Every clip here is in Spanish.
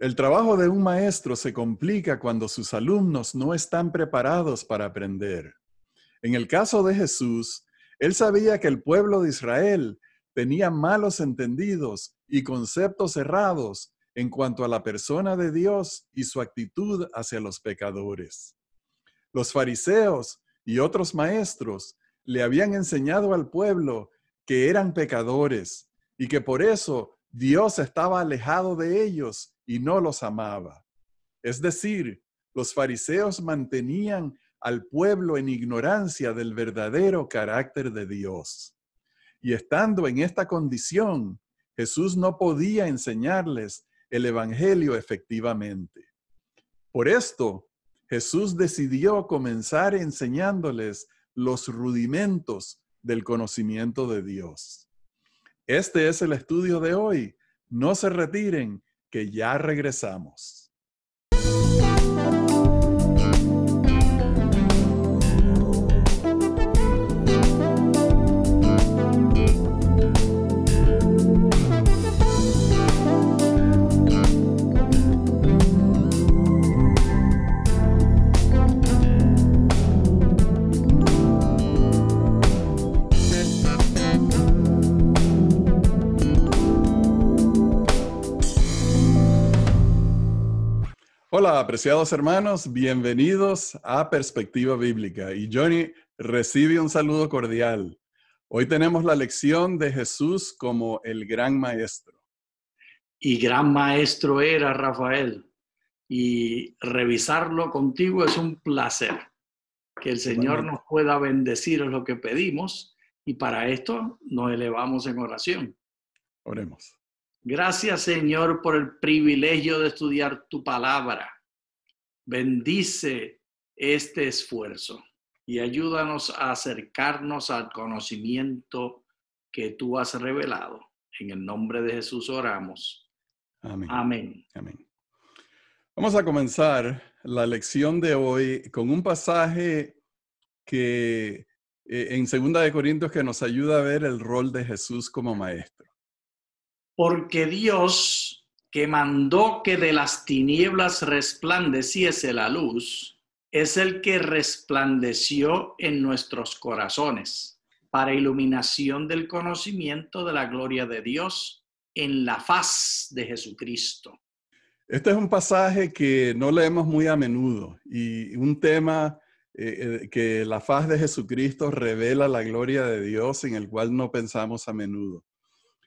El trabajo de un maestro se complica cuando sus alumnos no están preparados para aprender. En el caso de Jesús, él sabía que el pueblo de Israel tenía malos entendidos y conceptos errados en cuanto a la persona de Dios y su actitud hacia los pecadores. Los fariseos y otros maestros le habían enseñado al pueblo que eran pecadores y que por eso Dios estaba alejado de ellos y no los amaba. Es decir, los fariseos mantenían al pueblo en ignorancia del verdadero carácter de Dios. Y estando en esta condición, Jesús no podía enseñarles el evangelio efectivamente. Por esto, Jesús decidió comenzar enseñándoles los rudimentos del conocimiento de Dios. Este es el estudio de hoy. No se retiren, que ya regresamos. Hola, apreciados hermanos, bienvenidos a Perspectiva Bíblica. Y Johnny, recibe un saludo cordial. Hoy tenemos la lección de Jesús como el gran maestro. Y gran maestro era Rafael. Y revisarlo contigo es un placer. Que el Señor nos pueda bendecir es lo que pedimos. Y para esto nos elevamos en oración. Oremos. Gracias, Señor, por el privilegio de estudiar tu palabra. Bendice este esfuerzo y ayúdanos a acercarnos al conocimiento que tú has revelado. En el nombre de Jesús oramos. Amén. Amén. Amén. Vamos a comenzar la lección de hoy con un pasaje que en 2 Corintios que nos ayuda a ver el rol de Jesús como maestro. Porque Dios, que mandó que de las tinieblas resplandeciese la luz, es el que resplandeció en nuestros corazones para iluminación del conocimiento de la gloria de Dios en la faz de Jesucristo. Este es un pasaje que no leemos muy a menudo y un tema que la faz de Jesucristo revela la gloria de Dios en el cual no pensamos a menudo.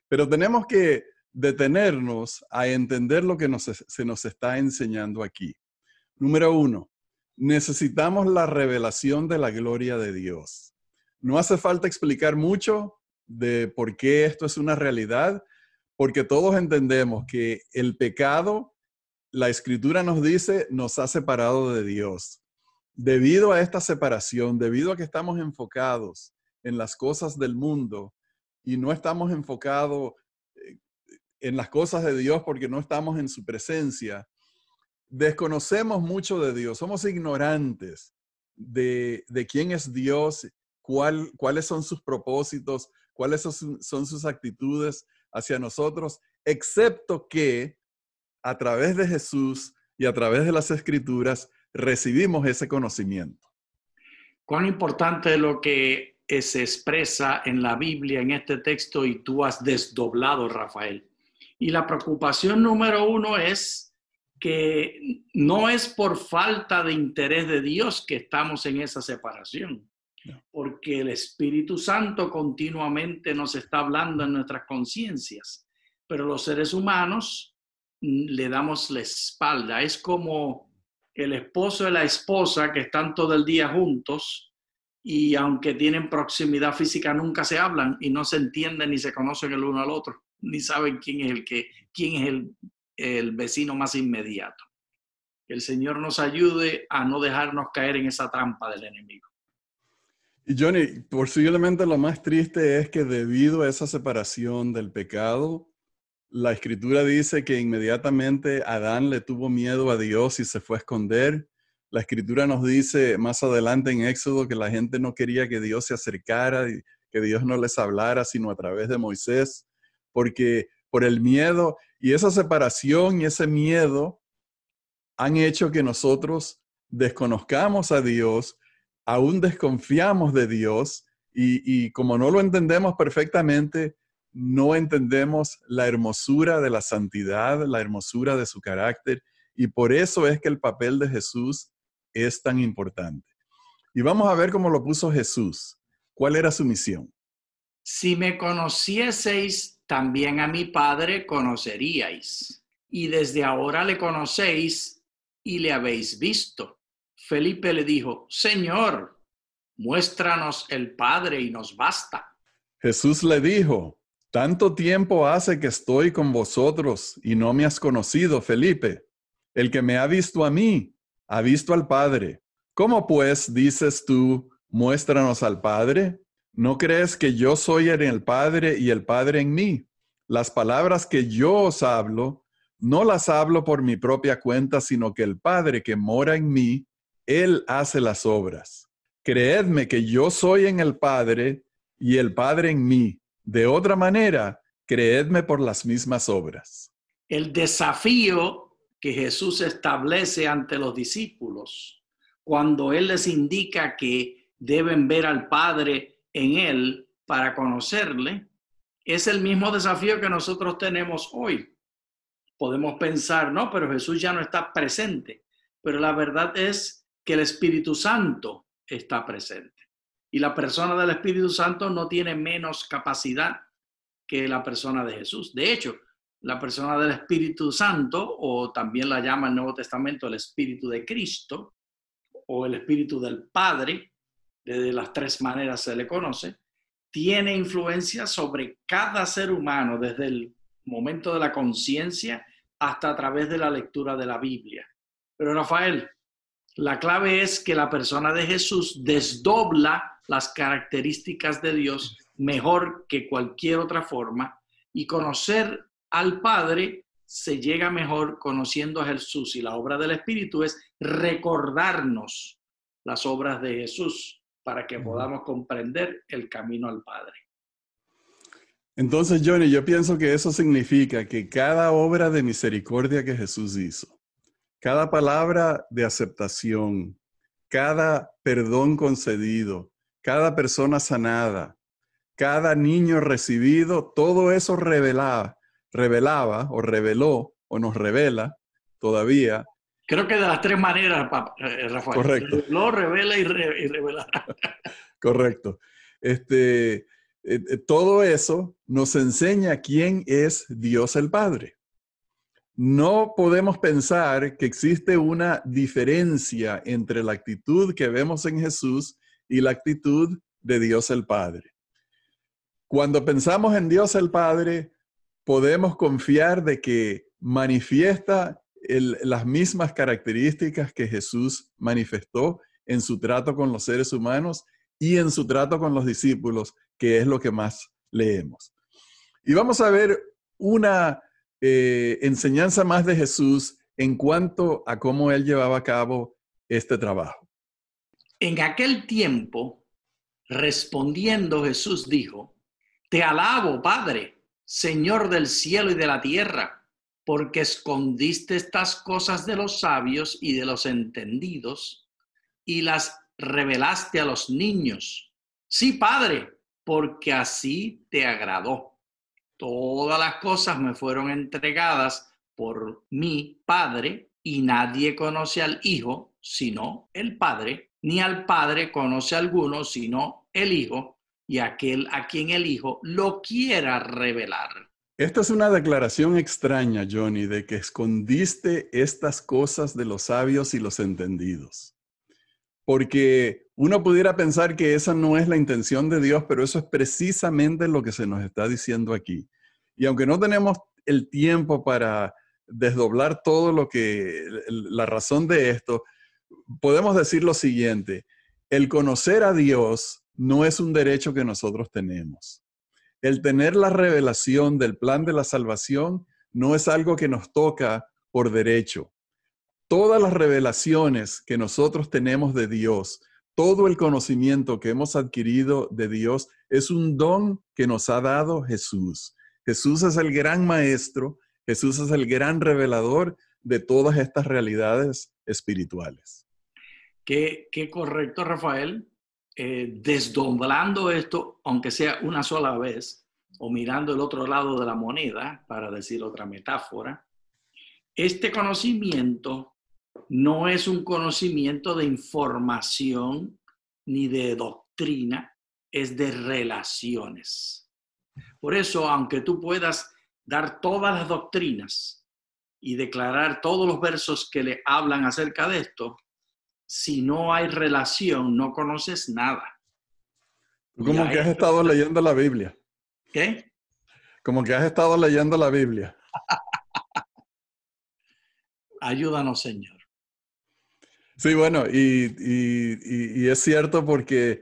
Pero tenemos que detenernos a entender lo que se nos está enseñando aquí. Número 1, necesitamos la revelación de la gloria de Dios. No hace falta explicar mucho de por qué esto es una realidad, porque todos entendemos que el pecado, la Escritura nos dice, nos ha separado de Dios. Debido a esta separación, debido a que estamos enfocados en las cosas del mundo y no estamos enfocados en las cosas de Dios porque no estamos en su presencia, desconocemos mucho de Dios, somos ignorantes de quién es Dios, cuáles son sus propósitos, cuáles son sus actitudes hacia nosotros, excepto que a través de Jesús y a través de las Escrituras recibimos ese conocimiento. Cuán importante es lo que se expresa en la Biblia, en este texto, y tú has desdoblado, Rafael. Y la preocupación número 1 es que no es por falta de interés de Dios que estamos en esa separación, porque el Espíritu Santo continuamente nos está hablando en nuestras conciencias, pero los seres humanos le damos la espalda. Es como el esposo y la esposa que están todo el día juntos y aunque tienen proximidad física nunca se hablan y no se entienden ni se conocen el uno al otro, ni saben quién es el vecino más inmediato. Que el Señor nos ayude a no dejarnos caer en esa trampa del enemigo. Y Johnny, posiblemente lo más triste es que debido a esa separación del pecado, la Escritura dice que inmediatamente Adán le tuvo miedo a Dios y se fue a esconder. La Escritura nos dice más adelante en Éxodo que la gente no quería que Dios se acercara y que Dios no les hablara sino a través de Moisés, porque por el miedo Y esa separación y ese miedo han hecho que nosotros desconozcamos a Dios, aún desconfiamos de Dios y como no lo entendemos perfectamente, no entendemos la hermosura de la santidad, la hermosura de su carácter, y por eso es que el papel de Jesús es tan importante. Y vamos a ver cómo lo puso Jesús. ¿Cuál era su misión? Si me conocieseis, también a mi Padre conoceríais. Y desde ahora le conocéis y le habéis visto. Felipe le dijo, Señor, muéstranos el Padre y nos basta. Jesús le dijo, tanto tiempo hace que estoy con vosotros y no me has conocido, Felipe. El que me ha visto a mí, ha visto al Padre. ¿Cómo pues dices tú, muéstranos al Padre? ¿No crees que yo soy en el Padre y el Padre en mí? Las palabras que yo os hablo, no las hablo por mi propia cuenta, sino que el Padre que mora en mí, Él hace las obras. Creedme que yo soy en el Padre y el Padre en mí. De otra manera, creedme por las mismas obras. El desafío que Jesús establece ante los discípulos, cuando Él les indica que deben ver al Padre en Él para conocerle, es el mismo desafío que nosotros tenemos hoy. Podemos pensar, no, pero Jesús ya no está presente, pero la verdad es que el Espíritu Santo está presente. Y la persona del Espíritu Santo no tiene menos capacidad que la persona de Jesús. De hecho, la persona del Espíritu Santo, o también la llama el Nuevo Testamento el Espíritu de Cristo, o el Espíritu del Padre, de las tres maneras se le conoce, tiene influencia sobre cada ser humano desde el momento de la conciencia hasta a través de la lectura de la Biblia. Pero Rafael, la clave es que la persona de Jesús desdobla las características de Dios mejor que cualquier otra forma, y conocer al Padre se llega mejor conociendo a Jesús, y la obra del Espíritu es recordarnos las obras de Jesús para que podamos comprender el camino al Padre. Entonces, Johnny, yo pienso que eso significa que cada obra de misericordia que Jesús hizo, cada palabra de aceptación, cada perdón concedido, cada persona sanada, cada niño recibido, todo eso revelaba o reveló o nos revela todavía. Creo que de las tres maneras, Rafael. Correcto. Reveló, revela y revelará. Correcto. Todo eso nos enseña quién es Dios el Padre. No podemos pensar que existe una diferencia entre la actitud que vemos en Jesús y la actitud de Dios el Padre. Cuando pensamos en Dios el Padre, podemos confiar de que manifiesta las mismas características que Jesús manifestó en su trato con los seres humanos y en su trato con los discípulos, que es lo que más leemos. Y vamos a ver una enseñanza más de Jesús en cuanto a cómo él llevaba a cabo este trabajo. En aquel tiempo, respondiendo Jesús dijo, te alabo, Padre, Señor del cielo y de la tierra, porque escondiste estas cosas de los sabios y de los entendidos y las revelaste a los niños. Sí, Padre, porque así te agradó. Todas las cosas me fueron entregadas por mi Padre, y nadie conoce al Hijo sino el Padre, ni al Padre conoce a alguno sino el Hijo, y aquel a quien el Hijo lo quiera revelar. Esta es una declaración extraña, Johnny, de que escondiste estas cosas de los sabios y los entendidos. Porque uno pudiera pensar que esa no es la intención de Dios, pero eso es precisamente lo que se nos está diciendo aquí. Y aunque no tenemos el tiempo para desdoblar todo la razón de esto, podemos decir lo siguiente: el conocer a Dios no es un derecho que nosotros tenemos. El tener la revelación del plan de la salvación no es algo que nos toca por derecho. Todas las revelaciones que nosotros tenemos de Dios, todo el conocimiento que hemos adquirido de Dios, es un don que nos ha dado Jesús. Jesús es el gran maestro, Jesús es el gran revelador de todas estas realidades espirituales. Qué correcto, Rafael. Desdoblando esto, aunque sea una sola vez, o mirando el otro lado de la moneda, para decir otra metáfora, este conocimiento no es un conocimiento de información ni de doctrina, es de relaciones. Por eso, aunque tú puedas dar todas las doctrinas y declarar todos los versos que le hablan acerca de esto, si no hay relación, no conoces nada. Como que has estado leyendo la Biblia. ¿Qué? Como que has estado leyendo la Biblia. Ayúdanos, Señor. Sí, bueno, y es cierto porque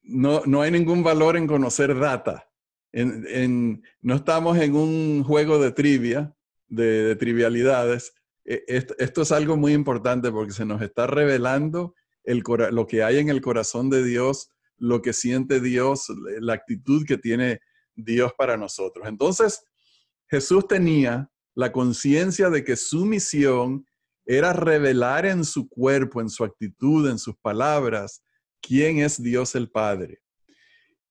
no hay ningún valor en conocer data. No estamos en un juego de trivia, de trivialidades. Esto es algo muy importante porque se nos está revelando lo que hay en el corazón de Dios, lo que siente Dios, la actitud que tiene Dios para nosotros. Entonces, Jesús tenía la conciencia de que su misión era revelar en su cuerpo, en su actitud, en sus palabras, quién es Dios el Padre.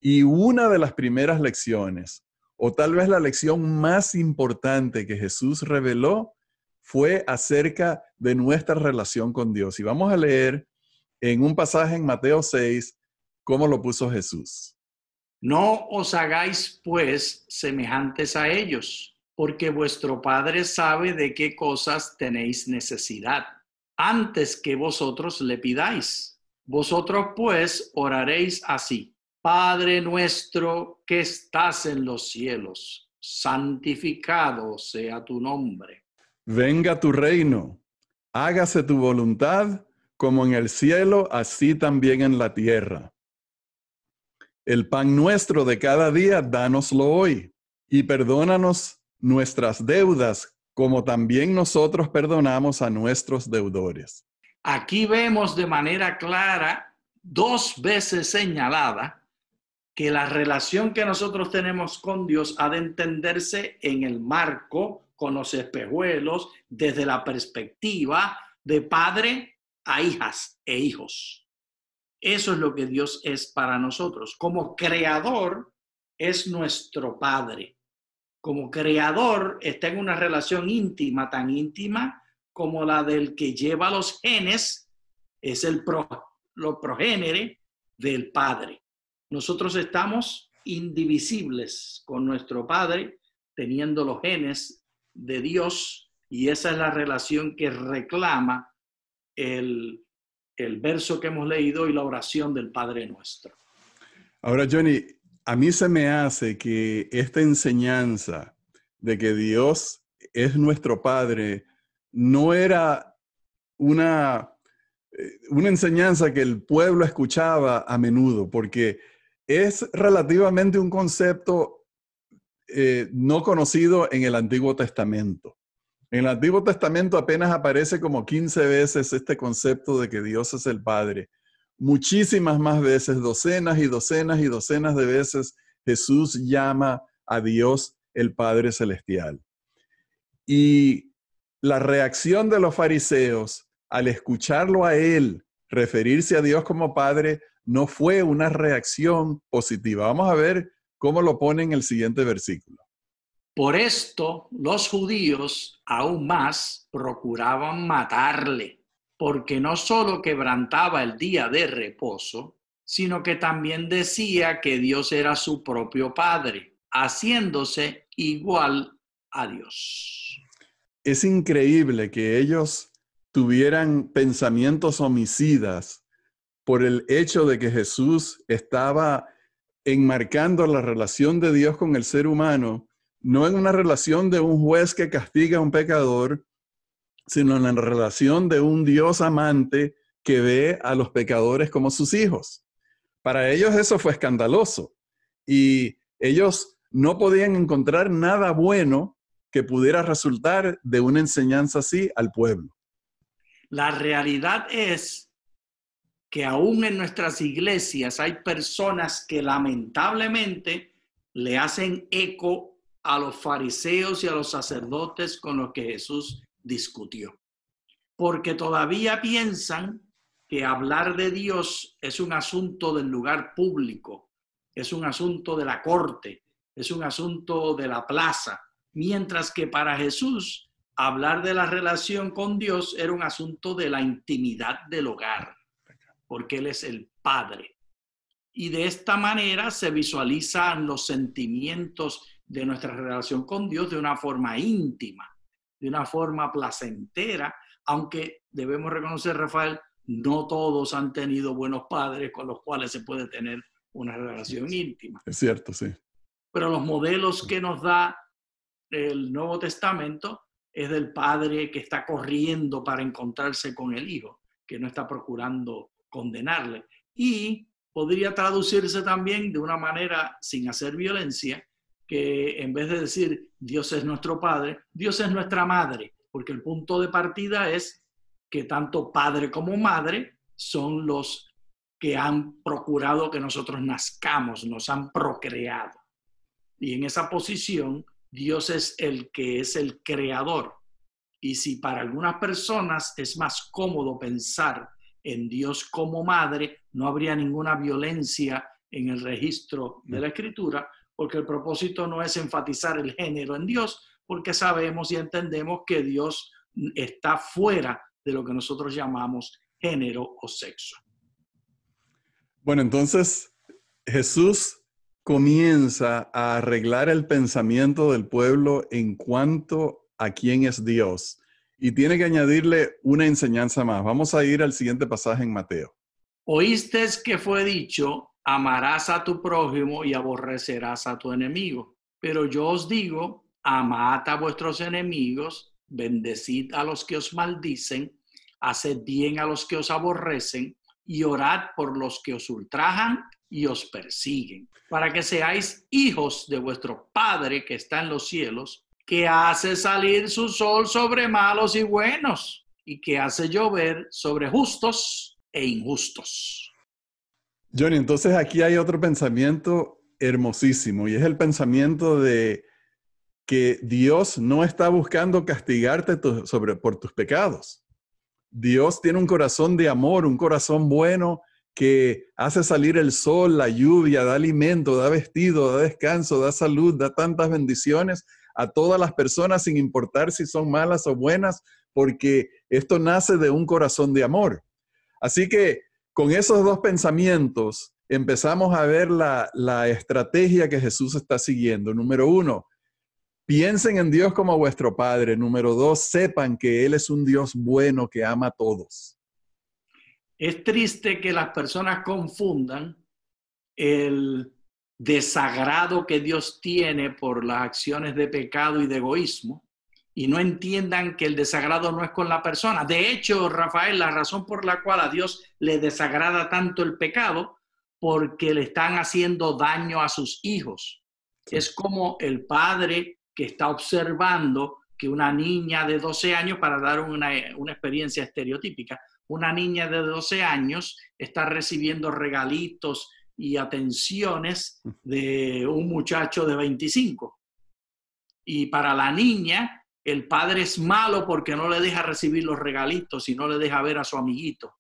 Y una de las primeras lecciones, o tal vez la lección más importante que Jesús reveló, fue acerca de nuestra relación con Dios. Y vamos a leer en un pasaje en Mateo 6 cómo lo puso Jesús. No os hagáis, pues, semejantes a ellos, porque vuestro Padre sabe de qué cosas tenéis necesidad, antes que vosotros le pidáis. Vosotros, pues, oraréis así: Padre nuestro que estás en los cielos, santificado sea tu nombre. Venga tu reino, hágase tu voluntad, como en el cielo, así también en la tierra. El pan nuestro de cada día, dánoslo hoy, y perdónanos nuestras deudas, como también nosotros perdonamos a nuestros deudores. Aquí vemos de manera clara, 2 veces señalada, que la relación que nosotros tenemos con Dios ha de entenderse en el marco, con los espejuelos, desde la perspectiva de padre a hijas e hijos. Eso es lo que Dios es para nosotros. Como creador, es nuestro Padre. Como creador, está en una relación íntima, tan íntima como la del que lleva los genes, es lo progénere del Padre. Nosotros estamos indivisibles con nuestro Padre, teniendo los genes de Dios, y esa es la relación que reclama el verso que hemos leído y la oración del Padre Nuestro. Ahora, Johnny, a mí se me hace que esta enseñanza de que Dios es nuestro Padre no era una enseñanza que el pueblo escuchaba a menudo, porque es relativamente un concepto no conocido en el Antiguo Testamento. En el Antiguo Testamento apenas aparece como 15 veces este concepto de que Dios es el Padre. Muchísimas más veces, docenas y docenas y docenas de veces, Jesús llama a Dios el Padre Celestial. Y la reacción de los fariseos al escucharlo a él referirse a Dios como Padre no fue una reacción positiva. Vamos a ver cómo lo pone en el siguiente versículo. Por esto, los judíos aún más procuraban matarle, porque no solo quebrantaba el día de reposo, sino que también decía que Dios era su propio Padre, haciéndose igual a Dios. Es increíble que ellos tuvieran pensamientos homicidas por el hecho de que Jesús estaba enmarcando la relación de Dios con el ser humano, no en una relación de un juez que castiga a un pecador, sino en la relación de un Dios amante que ve a los pecadores como sus hijos. Para ellos eso fue escandaloso y ellos no podían encontrar nada bueno que pudiera resultar de una enseñanza así al pueblo. La realidad es que aún en nuestras iglesias hay personas que lamentablemente le hacen eco a los fariseos y a los sacerdotes con los que Jesús discutió, porque todavía piensan que hablar de Dios es un asunto del lugar público, es un asunto de la corte, es un asunto de la plaza, mientras que para Jesús hablar de la relación con Dios era un asunto de la intimidad del hogar, porque Él es el Padre. Y de esta manera se visualizan los sentimientos de nuestra relación con Dios de una forma íntima, de una forma placentera, aunque debemos reconocer, Rafael, no todos han tenido buenos padres con los cuales se puede tener una relación íntima. Es cierto, sí. Pero los modelos que nos da el Nuevo Testamento es del padre que está corriendo para encontrarse con el hijo, que no está procurando condenarle. Y podría traducirse también de una manera sin hacer violencia, que en vez de decir Dios es nuestro padre, Dios es nuestra madre, porque el punto de partida es que tanto padre como madre son los que han procurado que nosotros nazcamos, nos han procreado. Y en esa posición, Dios es el que es el creador. Y si para algunas personas es más cómodo pensar en Dios como madre, no habría ninguna violencia en el registro de la Escritura, porque el propósito no es enfatizar el género en Dios, porque sabemos y entendemos que Dios está fuera de lo que nosotros llamamos género o sexo. Bueno, entonces Jesús comienza a arreglar el pensamiento del pueblo en cuanto a quién es Dios y tiene que añadirle una enseñanza más. Vamos a ir al siguiente pasaje en Mateo. Oíste que fue dicho, amarás a tu prójimo y aborrecerás a tu enemigo. Pero yo os digo, amad a vuestros enemigos, bendecid a los que os maldicen, haced bien a los que os aborrecen y orad por los que os ultrajan y os persiguen, para que seáis hijos de vuestro Padre que está en los cielos, que hace salir su sol sobre malos y buenos, y que hace llover sobre justos e injustos. Johnny, entonces aquí hay otro pensamiento hermosísimo, y es el pensamiento de que Dios no está buscando castigarte por tus pecados. Dios tiene un corazón de amor, un corazón bueno que hace salir el sol, la lluvia, da alimento, da vestido, da descanso, da salud, da tantas bendiciones a todas las personas sin importar si son malas o buenas, porque esto nace de un corazón de amor. Así que con esos dos pensamientos empezamos a ver la estrategia que Jesús está siguiendo. Número 1, piensen en Dios como vuestro Padre. Número 2, sepan que Él es un Dios bueno que ama a todos. Es triste que las personas confundan el desagrado que Dios tiene por las acciones de pecado y de egoísmo y no entiendan que el desagrado no es con la persona. De hecho, Rafael, la razón por la cual a Dios le desagrada tanto el pecado, porque le están haciendo daño a sus hijos. Sí. Es como el padre que está observando que una niña de 12 años, para dar una experiencia estereotípica, una niña de 12 años está recibiendo regalitos y atenciones de un muchacho de 25. Y para la niña, el padre es malo porque no le deja recibir los regalitos y no le deja ver a su amiguito.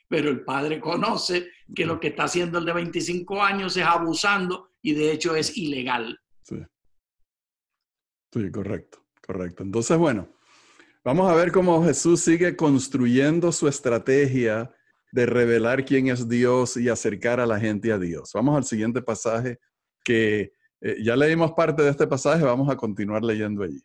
Pero el padre conoce que lo que está haciendo el de 25 años es abusando y de hecho es ilegal. Sí, sí, correcto. Entonces, bueno, vamos a ver cómo Jesús sigue construyendo su estrategia de revelar quién es Dios y acercar a la gente a Dios. Vamos al siguiente pasaje que ya leímos parte de este pasaje, vamos a continuar leyendo allí.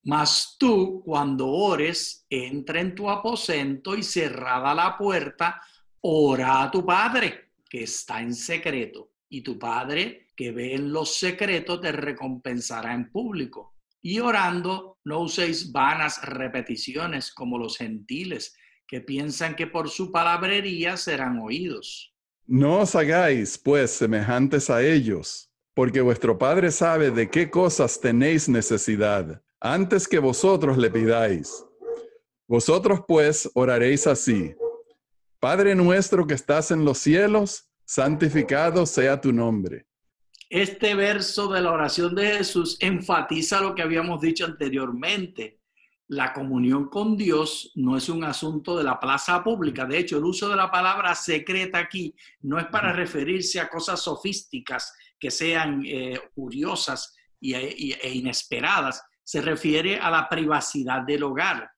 Mas tú, cuando ores, entra en tu aposento y cerrada la puerta, ora a tu Padre que está en secreto, y tu Padre que ve en los secretos te recompensará en público. Y orando, no uséis vanas repeticiones como los gentiles, que piensan que por su palabrería serán oídos. No os hagáis, pues, semejantes a ellos, porque vuestro Padre sabe de qué cosas tenéis necesidad, antes que vosotros le pidáis. Vosotros, pues, oraréis así: Padre nuestro que estás en los cielos, santificado sea tu nombre. Este verso de la oración de Jesús enfatiza lo que habíamos dicho anteriormente. La comunión con Dios no es un asunto de la plaza pública. De hecho, el uso de la palabra secreta aquí no es para referirse a cosas sofísticas que sean curiosas e inesperadas. Se refiere a la privacidad del hogar.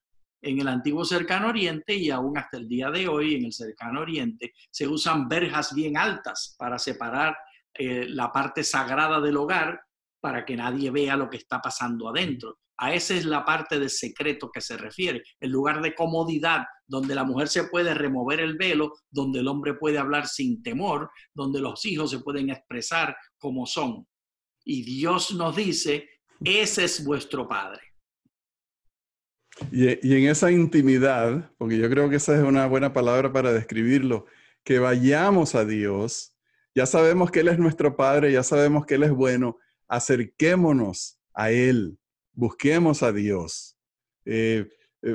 En el antiguo Cercano Oriente y aún hasta el día de hoy en el Cercano Oriente se usan verjas bien altas para separar la parte sagrada del hogar para que nadie vea lo que está pasando adentro. A esa es la parte de secreto que se refiere, el lugar de comodidad donde la mujer se puede remover el velo, donde el hombre puede hablar sin temor, donde los hijos se pueden expresar como son. Y Dios nos dice, ese es vuestro Padre. Y en esa intimidad, porque yo creo que esa es una buena palabra para describirlo, que vayamos a Dios, ya sabemos que Él es nuestro Padre, ya sabemos que Él es bueno, acerquémonos a Él, busquemos a Dios,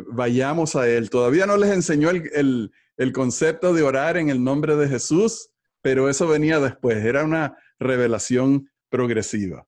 vayamos a Él. Todavía no les enseñó el concepto de orar en el nombre de Jesús, pero eso venía después, era una revelación progresiva.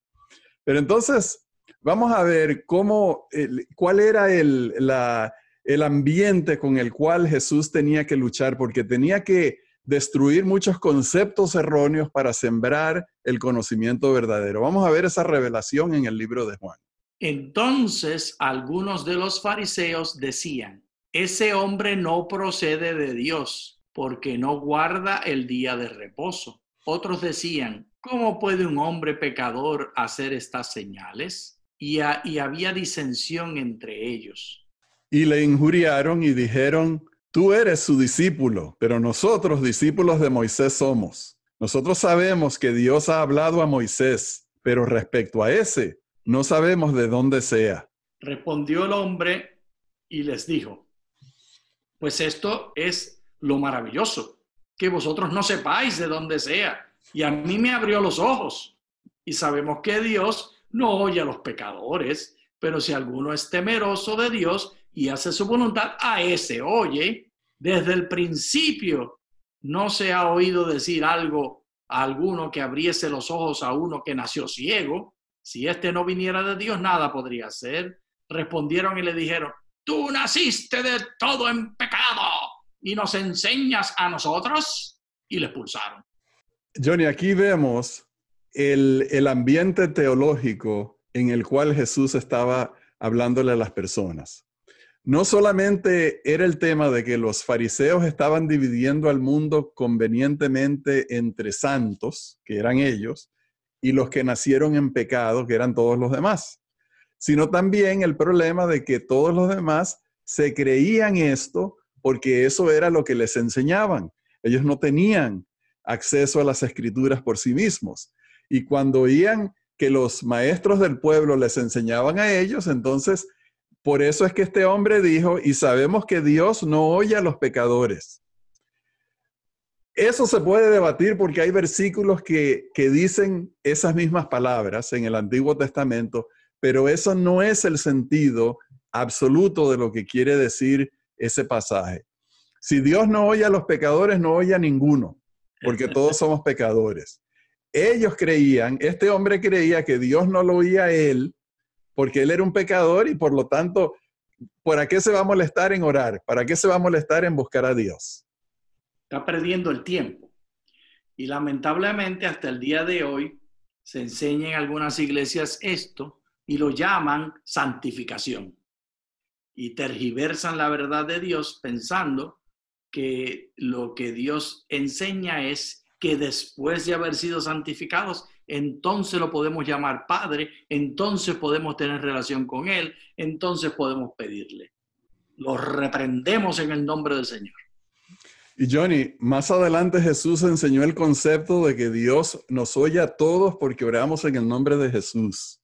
Pero entonces, vamos a ver cuál era el ambiente con el cual Jesús tenía que luchar, porque tenía que destruir muchos conceptos erróneos para sembrar el conocimiento verdadero. Vamos a ver esa revelación en el libro de Juan. Entonces, algunos de los fariseos decían, ese hombre no procede de Dios, porque no guarda el día de reposo. Otros decían, ¿cómo puede un hombre pecador hacer estas señales? Y había disensión entre ellos. Y le injuriaron y dijeron, tú eres su discípulo, pero nosotros discípulos de Moisés somos. Nosotros sabemos que Dios ha hablado a Moisés, pero respecto a ese, no sabemos de dónde sea. Respondió el hombre y les dijo, pues esto es lo maravilloso, que vosotros no sepáis de dónde sea. Y a mí me abrió los ojos. Y sabemos que Dios no oye a los pecadores, pero si alguno es temeroso de Dios y hace su voluntad, a ese oye. Desde el principio no se ha oído decir algo a alguno que abriese los ojos a uno que nació ciego. Si este no viniera de Dios, nada podría hacer. Respondieron y le dijeron, tú naciste de todo en pecado y nos enseñas a nosotros. Y le expulsaron. Johnny, aquí vemos el ambiente teológico en el cual Jesús estaba hablándole a las personas. No solamente era el tema de que los fariseos estaban dividiendo al mundo convenientemente entre santos, que eran ellos, y los que nacieron en pecado, que eran todos los demás, sino también el problema de que todos los demás se creían esto porque eso era lo que les enseñaban. Ellos no tenían acceso a las escrituras por sí mismos. Y cuando oían que los maestros del pueblo les enseñaban a ellos, entonces, por eso es que este hombre dijo, y sabemos que Dios no oye a los pecadores. Eso se puede debatir porque hay versículos que dicen esas mismas palabras en el Antiguo Testamento, pero eso no es el sentido absoluto de lo que quiere decir ese pasaje. Si Dios no oye a los pecadores, no oye a ninguno, porque todos somos pecadores. Ellos creían, este hombre creía que Dios no lo oía a él, porque él era un pecador y por lo tanto, ¿para qué se va a molestar en orar? ¿Para qué se va a molestar en buscar a Dios? Está perdiendo el tiempo. Y lamentablemente hasta el día de hoy se enseña en algunas iglesias esto y lo llaman santificación. Y tergiversan la verdad de Dios pensando que lo que Dios enseña es que después de haber sido santificados, entonces lo podemos llamar Padre, entonces podemos tener relación con Él, entonces podemos pedirle. Lo reprendemos en el nombre del Señor. Y Johnny, más adelante Jesús enseñó el concepto de que Dios nos oye a todos porque oramos en el nombre de Jesús.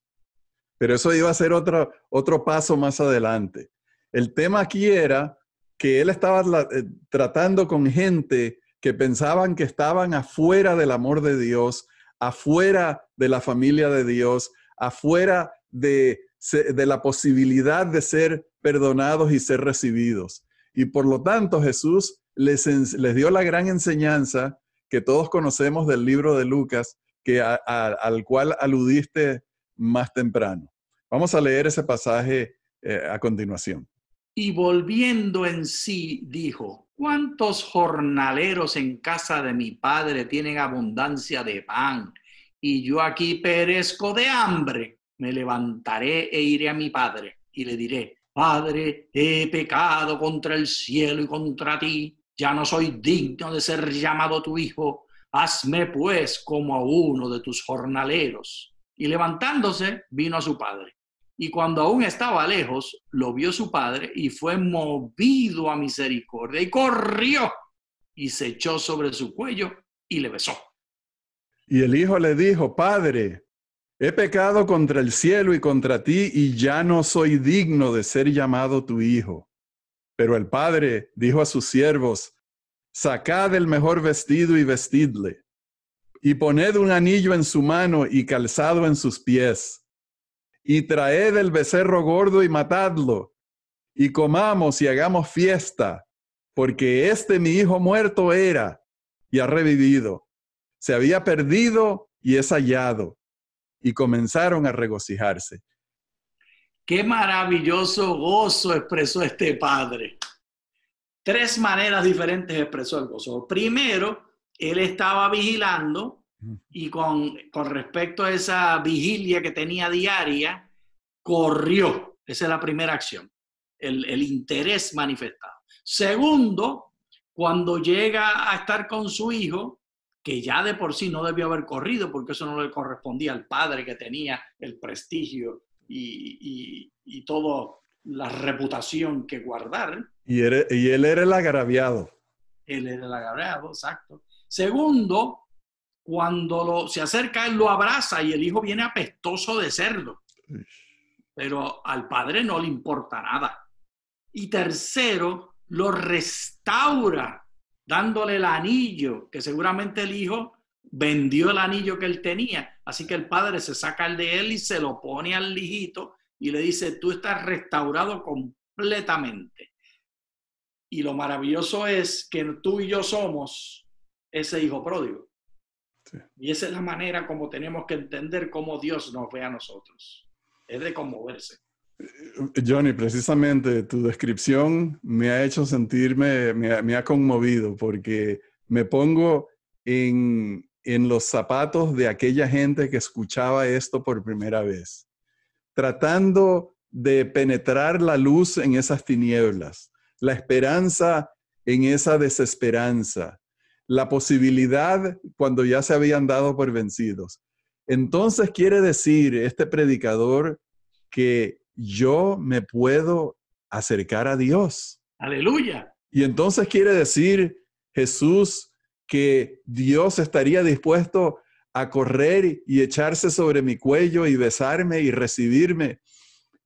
Pero eso iba a ser otro paso más adelante. El tema aquí era que Él estaba tratando con gente que pensaban que estaban afuera del amor de Dios, afuera de la familia de Dios, afuera de la posibilidad de ser perdonados y ser recibidos. Y por lo tanto Jesús les dio la gran enseñanza que todos conocemos del libro de Lucas, al cual aludiste más temprano. Vamos a leer ese pasaje a continuación. Y volviendo en sí, dijo: ¿cuántos jornaleros en casa de mi padre tienen abundancia de pan? Y yo aquí perezco de hambre. Me levantaré e iré a mi padre y le diré: Padre, he pecado contra el cielo y contra ti. Ya no soy digno de ser llamado tu hijo. Hazme pues como a uno de tus jornaleros. Y levantándose, vino a su padre. Y cuando aún estaba lejos, lo vio su padre y fue movido a misericordia y corrió y se echó sobre su cuello y le besó. Y el hijo le dijo: Padre, he pecado contra el cielo y contra ti, y ya no soy digno de ser llamado tu hijo. Pero el padre dijo a sus siervos: sacad el mejor vestido y vestidle, y poned un anillo en su mano y calzado en sus pies. Y traed el becerro gordo y matadlo, y comamos y hagamos fiesta, porque mi hijo muerto era y ha revivido. Se había perdido y es hallado. Y comenzaron a regocijarse. Qué maravilloso gozo expresó este padre. 3 maneras diferentes expresó el gozo. Primero, él estaba vigilando y con respecto a esa vigilia que tenía diaria, corrió. Esa es la primera acción, el interés manifestado. Segundo, cuando llega a estar con su hijo, que ya de por sí no debió haber corrido, porque eso no le correspondía al padre que tenía el prestigio y toda la reputación que guardar. Y él era el agraviado. Él era el agraviado, exacto. Segundo, cuando se acerca, él lo abraza y el hijo viene apestoso de cerdo. Pero al padre no le importa nada. Y tercero, lo restaura, dándole el anillo, que seguramente el hijo vendió el anillo que él tenía. Así que el padre se saca el de él y se lo pone al hijito y le dice: tú estás restaurado completamente. Y lo maravilloso es que tú y yo somos ese hijo pródigo. Sí. Y esa es la manera como tenemos que entender cómo Dios nos ve a nosotros. Es de conmoverse. Johnny, precisamente tu descripción me ha hecho sentirme, me ha conmovido, porque me pongo en los zapatos de aquella gente que escuchaba esto por primera vez, tratando de penetrar la luz en esas tinieblas, la esperanza en esa desesperanza, la posibilidad cuando ya se habían dado por vencidos. Entonces quiere decir este predicador que yo me puedo acercar a Dios. ¡Aleluya! Y entonces quiere decir Jesús que Dios estaría dispuesto a correr y echarse sobre mi cuello y besarme y recibirme.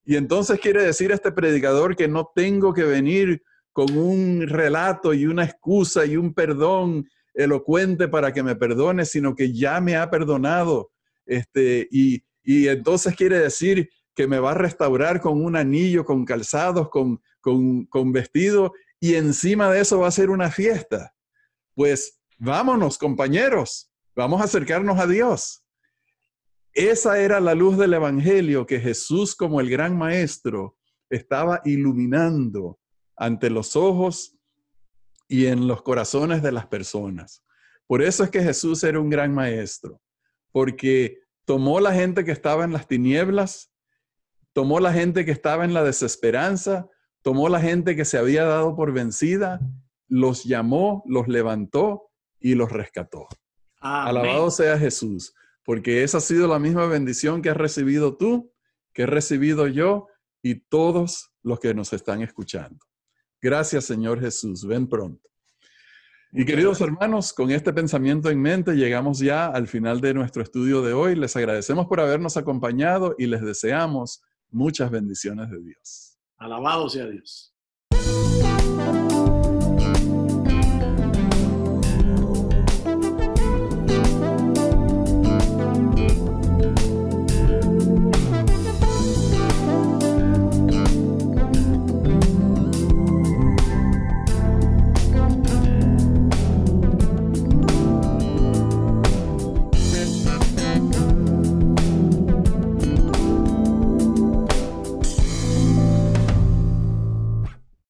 Y entonces quiere decir este predicador que no tengo que venir con un relato y una excusa y un perdón elocuente para que me perdone, sino que ya me ha perdonado. Y entonces quiere decir que me va a restaurar con un anillo, con calzados, con vestido, y encima de eso va a ser una fiesta. Pues vámonos, compañeros, vamos a acercarnos a Dios. Esa era la luz del evangelio que Jesús, como el gran maestro, estaba iluminando ante los ojos y en los corazones de las personas. Por eso es que Jesús era un gran maestro, porque tomó la gente que estaba en las tinieblas, tomó la gente que estaba en la desesperanza, tomó la gente que se había dado por vencida, los llamó, los levantó y los rescató. Amén. Alabado sea Jesús, porque esa ha sido la misma bendición que has recibido tú, que he recibido yo y todos los que nos están escuchando. Gracias, Señor Jesús. Ven pronto. Y queridos hermanos, con este pensamiento en mente, llegamos ya al final de nuestro estudio de hoy. Les agradecemos por habernos acompañado y les deseamos muchas bendiciones de Dios. Alabado sea Dios.